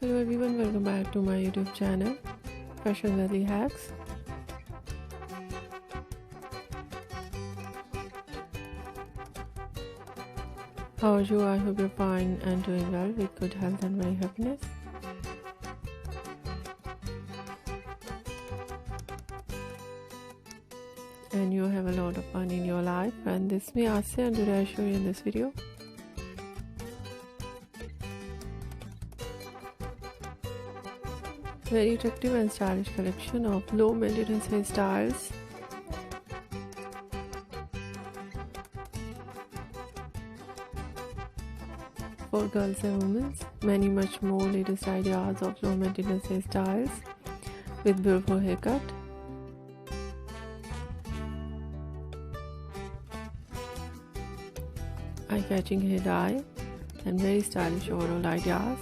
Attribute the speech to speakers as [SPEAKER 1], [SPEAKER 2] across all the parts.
[SPEAKER 1] Hello everyone, welcome back to my YouTube channel Fashion Valley Hacks. How are you? I hope you're fine and doing well with good health and very happiness. And you have a lot of fun in your life, and this is me Asya, and today I show you in this video very attractive and stylish collection of low maintenance hairstyles. For girls and women, many much more latest ideas of low maintenance hairstyles with beautiful haircut. Eye-catching hair dye and very stylish overall ideas.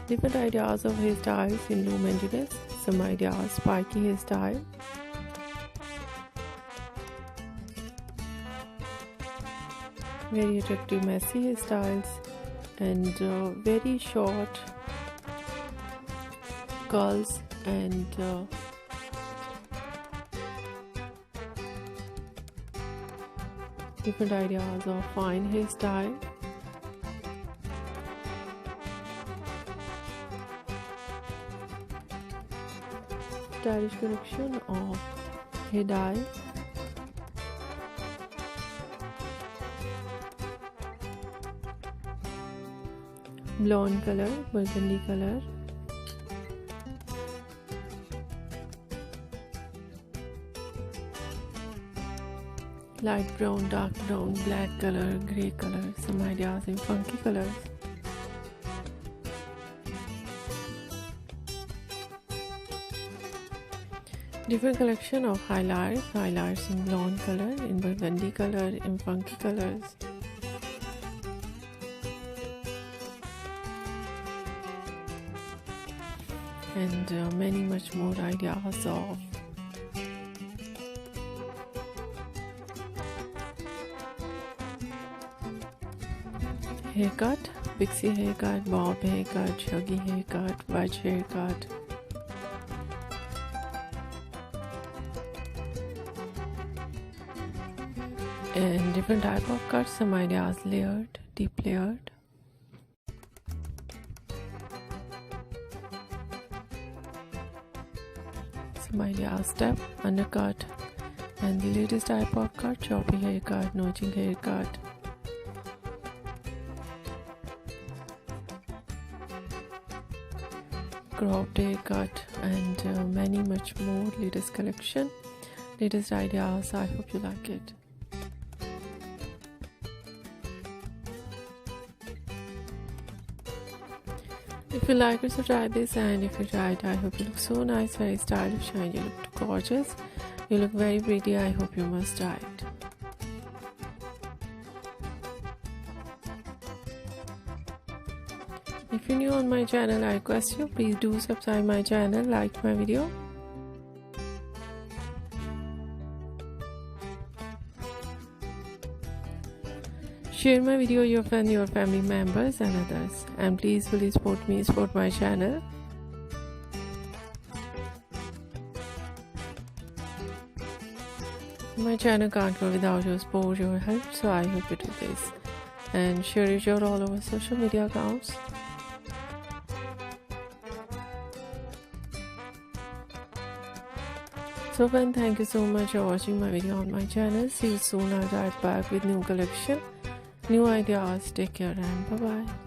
[SPEAKER 1] Different ideas of hairstyles in low maintenance. Some ideas spiky hairstyle, very attractive messy hairstyles, and very short curls and different ideas of fine hairstyle. Stylish collection of hair dye. Blonde color, burgundy color, light brown, dark brown, black color, grey color, some ideas in funky colors. Different collection of highlights in blonde color, in burgundy color, in funky colors. And many much more ideas of haircut, pixie haircut, bob haircut, shaggy haircut, wedge haircut. And different type of cuts, some ideas layered, deep layered. Some ideas step, undercut, and the latest type of cut, choppy haircut, notching haircut. Cropped haircut, and many much more latest collection, latest ideas. I hope you like it. If you like it, so try this, and if you try it, I hope you look so nice, very stylish, and you look gorgeous. You look very pretty. I hope you must try it. If you're new on my channel, I request you, please do subscribe my channel, like my video. Share my video with your friends, your family members and others, and please support me, support my channel. My channel can't grow without your support, your help, so I hope you do this and share it all over social media accounts. So friends, thank you so much for watching my video on my channel. See you soon. I'll be back with new collection, new ideas. Take care and bye bye.